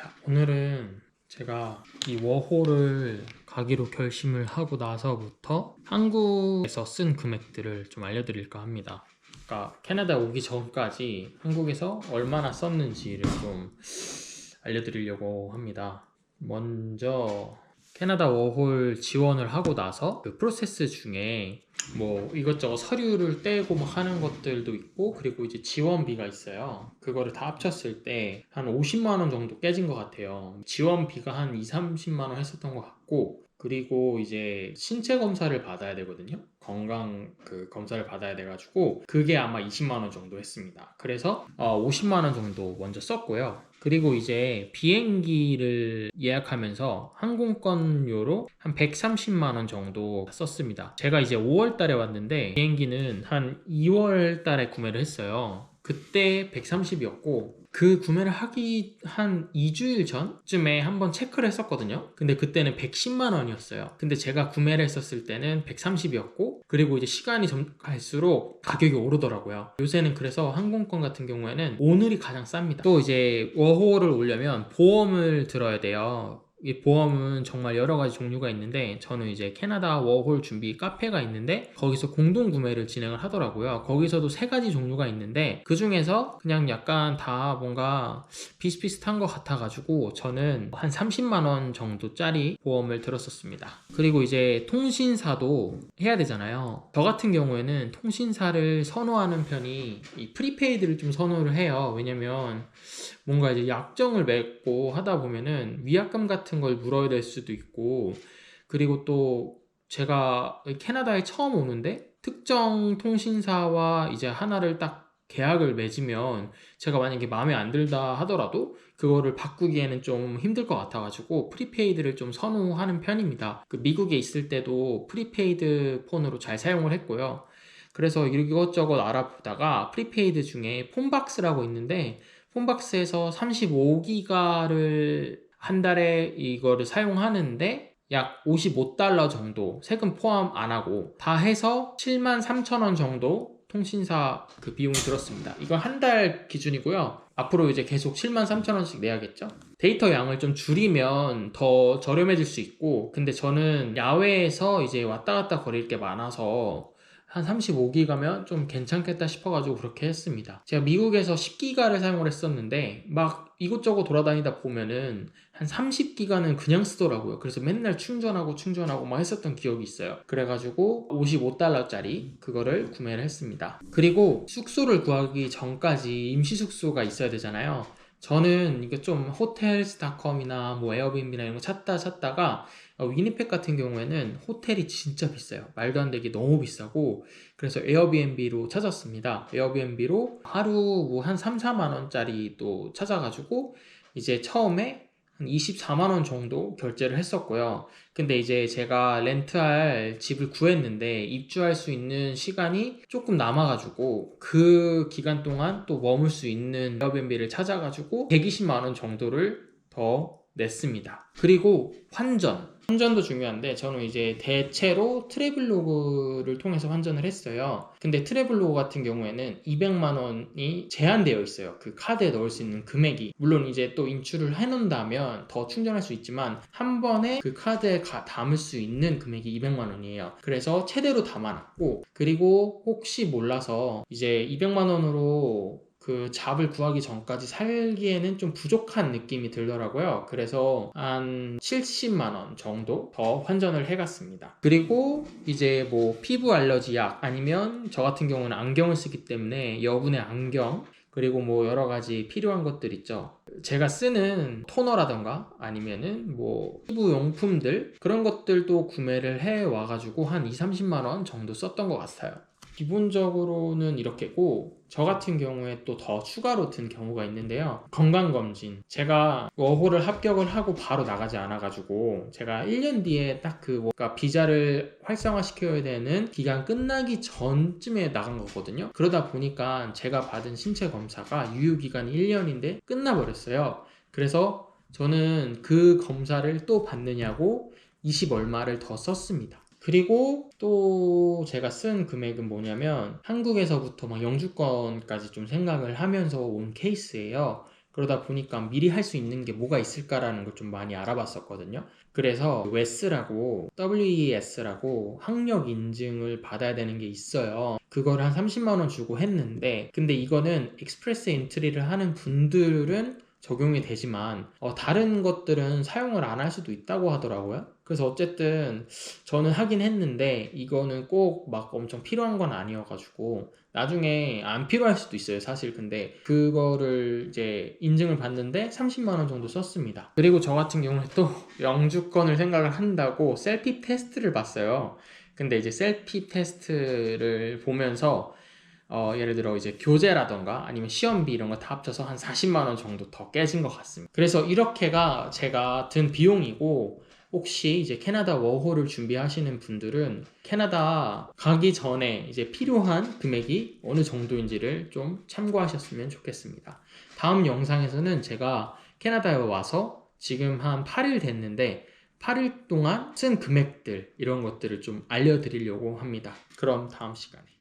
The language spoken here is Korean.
자, 오늘은 제가 이 워홀을 가기로 결심을 하고 나서부터 한국에서 쓴 금액들을 좀 알려드릴까 합니다. 그러니까 캐나다 오기 전까지 한국에서 얼마나 썼는지를 좀 알려드리려고 합니다. 먼저 캐나다 워홀 지원을 하고 나서 그 프로세스 중에 뭐 이것저것 서류를 떼고 막 하는 것들도 있고, 그리고 이제 지원비가 있어요. 그거를 다 합쳤을 때 한 50만 원 정도 깨진 것 같아요. 지원비가 한 2, 30만 원 했었던 것 같고, 그리고 이제 신체 검사를 받아야 되거든요. 건강 그 검사를 받아야 돼가지고 그게 아마 20만 원 정도 했습니다. 그래서 50만 원 정도 먼저 썼고요. 그리고 이제 비행기를 예약하면서 항공권료로 한 130만 원 정도 썼습니다. 제가 이제 5월 달에 왔는데 비행기는 한 2월 달에 구매를 했어요. 그때 130이었고 그 구매를 하기 한 2주일 전쯤에 한번 체크를 했었거든요. 근데 그때는 110만 원이었어요. 근데 제가 구매를 했었을 때는 130이었고, 그리고 이제 시간이 갈수록 가격이 오르더라고요. 요새는 그래서 항공권 같은 경우에는 오늘이 가장 쌉니다. 또 이제 워홀을 오려면 보험을 들어야 돼요. 이 보험은 정말 여러 가지 종류가 있는데, 저는 이제 캐나다 워홀 준비 카페가 있는데 거기서 공동 구매를 진행을 하더라고요. 거기서도 세 가지 종류가 있는데 그 중에서 그냥 약간 다 뭔가 비슷비슷한 것 같아가지고 저는 한 30만 원 정도짜리 보험을 들었었습니다. 그리고 이제 통신사도 해야 되잖아요. 저 같은 경우에는 통신사를 선호하는 편이 이 프리페이드를 좀 선호를 해요. 왜냐면 뭔가 이제 약정을 맺고 하다 보면은 위약금 같은 걸 물어야 될 수도 있고, 그리고 또 제가 캐나다에 처음 오는데 특정 통신사와 이제 하나를 딱 계약을 맺으면 제가 만약에 마음에 안 들다 하더라도 그거를 바꾸기에는 좀 힘들 것 같아가지고 프리페이드를 좀 선호하는 편입니다. 그 미국에 있을 때도 프리페이드 폰으로 잘 사용을 했고요. 그래서 이것저것 알아보다가 프리페이드 중에 폰박스라고 있는데, 폰박스에서 35기가를 한 달에 이거를 사용하는데 약 55달러 정도, 세금 포함 안 하고 다 해서 7만 3천 원 정도 통신사 그 비용이 들었습니다. 이건 한 달 기준이고요. 앞으로 이제 계속 7만 3천 원씩 내야겠죠? 데이터 양을 좀 줄이면 더 저렴해질 수 있고, 근데 저는 야외에서 이제 왔다 갔다 거릴 게 많아서 한 35기가면 좀 괜찮겠다 싶어가지고 그렇게 했습니다. 제가 미국에서 10기가를 사용을 했었는데 막 이곳저곳 돌아다니다 보면은 한 30기가는 그냥 쓰더라고요. 그래서 맨날 충전하고 막 했었던 기억이 있어요. 그래가지고 55달러짜리 그거를 구매를 했습니다. 그리고 숙소를 구하기 전까지 임시 숙소가 있어야 되잖아요. 저는 이게 좀 호텔스닷컴이나 뭐 에어비앤비나 이런 거 찾다가 위니펙 같은 경우에는 호텔이 진짜 비싸요. 말도 안 되게 너무 비싸고, 그래서 에어비앤비로 찾았습니다. 에어비앤비로 하루 뭐 한 3, 4만 원짜리 또 찾아가지고 이제 처음에 한 24만 원 정도 결제를 했었고요. 근데 이제 제가 렌트할 집을 구했는데 입주할 수 있는 시간이 조금 남아가지고 그 기간 동안 또 머물 수 있는 에어비앤비를 찾아가지고 120만 원 정도를 더 냈습니다. 그리고 환전도 중요한데 저는 이제 대체로 트래블로그를 통해서 환전을 했어요. 근데 트래블로그 같은 경우에는 200만 원이 제한되어 있어요. 그 카드에 넣을 수 있는 금액이. 물론 이제 또 인출을 해놓는다면 더 충전할 수 있지만 한 번에 그 카드에 담을 수 있는 금액이 200만 원이에요. 그래서 최대로 담아놨고, 그리고 혹시 몰라서 이제 200만 원으로 그 잡을 구하기 전까지 살기에는 좀 부족한 느낌이 들더라고요. 그래서 한 70만 원 정도 더 환전을 해갔습니다. 그리고 이제 뭐 피부 알러지 약, 아니면 저 같은 경우는 안경을 쓰기 때문에 여분의 안경, 그리고 뭐 여러 가지 필요한 것들 있죠. 제가 쓰는 토너라던가 아니면은 뭐 피부 용품들, 그런 것들도 구매를 해 와가지고 한 2, 30만 원 정도 썼던 것 같아요. 기본적으로는 이렇게고, 저 같은 경우에 또 더 추가로 든 경우가 있는데요. 건강검진. 제가 워홀을 합격을 하고 바로 나가지 않아가지고 제가 1년 뒤에 딱 그 뭔가 비자를 활성화시켜야 되는 기간 끝나기 전쯤에 나간 거거든요. 그러다 보니까 제가 받은 신체 검사가 유효기간이 1년인데 끝나버렸어요. 그래서 저는 그 검사를 또 받느냐고 20 얼마를 더 썼습니다. 그리고 또 제가 쓴 금액은 뭐냐면 한국에서부터 막 영주권까지 좀 생각을 하면서 온 케이스예요. 그러다 보니까 미리 할 수 있는 게 뭐가 있을까라는 걸 좀 많이 알아봤었거든요. 그래서 WES라고 학력 인증을 받아야 되는 게 있어요. 그걸 한 30만 원 주고 했는데, 근데 이거는 익스프레스 엔트리를 하는 분들은 적용이 되지만 다른 것들은 사용을 안 할 수도 있다고 하더라고요. 그래서 어쨌든 저는 하긴 했는데 이거는 꼭 막 엄청 필요한 건 아니어가지고 나중에 안 필요할 수도 있어요, 사실. 근데 그거를 이제 인증을 받는데 30만 원 정도 썼습니다. 그리고 저 같은 경우는 또 영주권을 생각을 한다고 셀피 테스트를 봤어요. 근데 이제 셀피 테스트를 보면서 예를 들어 이제 교재라던가 아니면 시험비 이런 거 다 합쳐서 한 40만 원 정도 더 깨진 것 같습니다. 그래서 이렇게가 제가 든 비용이고, 혹시 이제 캐나다 워홀을 준비하시는 분들은 캐나다 가기 전에 이제 필요한 금액이 어느 정도인지를 좀 참고하셨으면 좋겠습니다. 다음 영상에서는 제가 캐나다에 와서 지금 한 8일 됐는데 8일 동안 쓴 금액들 이런 것들을 좀 알려드리려고 합니다. 그럼 다음 시간에.